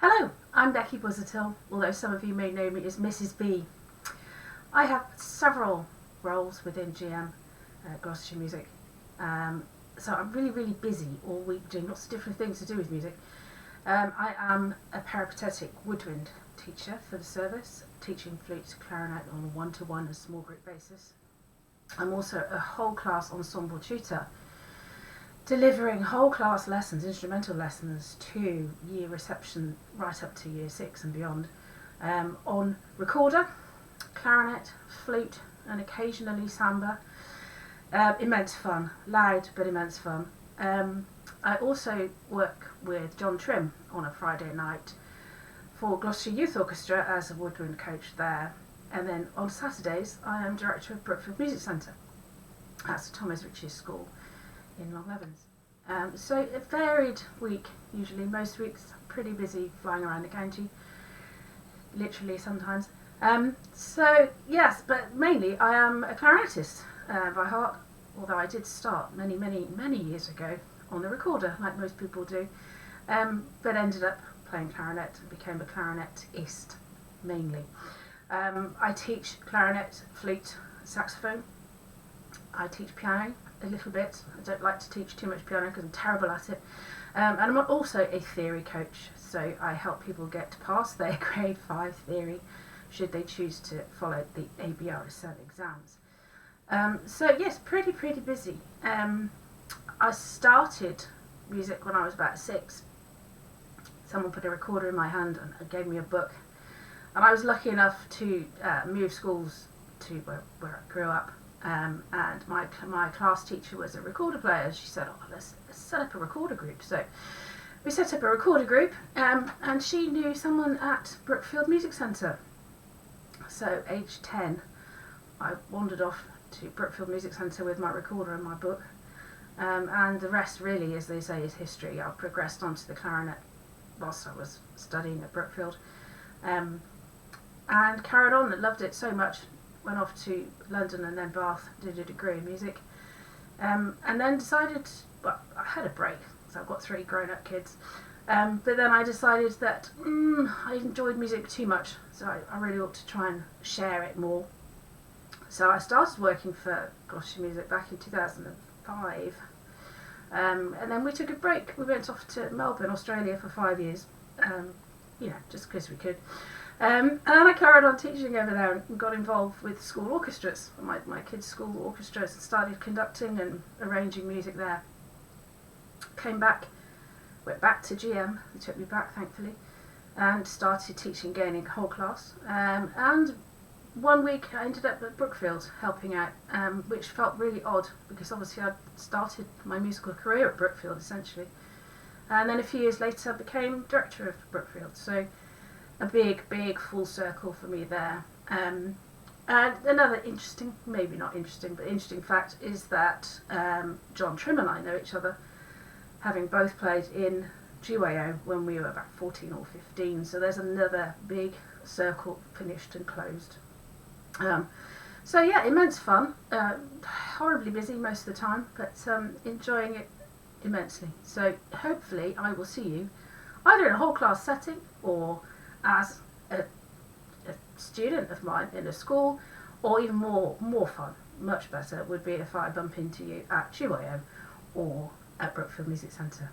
Hello, I'm Beccy Busuttil, although some of you may know me as Mrs. B. I have several roles within GM Gloucestershire Music, so I'm really busy all week doing lots of different things to do with music. I am a peripatetic woodwind teacher for the service, teaching flute, clarinet on a one-to-one and small group basis. I'm also a whole class ensemble tutor, delivering whole class lessons, instrumental lessons to year reception right up to year 6 and beyond, on recorder, clarinet, flute and occasionally samba. Immense fun, loud but immense fun. I also work with John Trim on a Friday night for Gloucestershire Youth Orchestra as a woodwind coach there, and then on Saturdays I am director of Brookfield Music Centre. That's Thomas Ritchie's school in Long Levens. So a varied week usually, most weeks pretty busy flying around the county, literally sometimes. So yes, but mainly I am a clarinetist by heart, although I did start many years ago on the recorder like most people do, but ended up playing clarinet and became a clarinetist mainly. I teach clarinet, flute, saxophone. I teach piano a little bit. I don't like to teach too much piano because I'm terrible at it. And I'm also a theory coach, so I help people get past their grade 5 theory should they choose to follow the ABRSL exams. So yes, pretty busy. I started music when I was about 6. Someone put a recorder in my hand and gave me a book, and I was lucky enough to move schools to where I grew up. And my class teacher was a recorder player. She said, "Oh, let's set up a recorder group." So we set up a recorder group, and she knew someone at Brookfield Music Centre. So age 10, I wandered off to Brookfield Music Centre with my recorder and my book, and the rest really, as they say, is history. I progressed onto the clarinet whilst I was studying at Brookfield, and carried on and loved it so much. Went off to London and then Bath, did a degree in music, and then decided, well, I had a break, so I've got 3 grown-up kids, but then I decided that I enjoyed music too much, so I really ought to try and share it more. So I started working for Gloucestershire Music back in 2005, and then we took a break. We went off to Melbourne, Australia for 5 years, just because we could. And I carried on teaching over there and got involved with school orchestras, my kids' school orchestras, and started conducting and arranging music there. Came back, went back to GM, they took me back thankfully, and started teaching again in whole class. And one week I ended up at Brookfield helping out, which felt really odd because obviously I'd started my musical career at Brookfield essentially. And then a few years later I became director of Brookfield. So a big full circle for me there. And another interesting, maybe not interesting, but interesting fact is that John Trim and I know each other, having both played in GYO when we were about 14 or 15. So there's another big circle finished and closed. So yeah, immense fun. Horribly busy most of the time, but enjoying it immensely. So hopefully I will see you either in a whole class setting or as a student of mine in a school, or even more fun, much better, would be if I bump into you at GYO or at Brookfield Music Centre.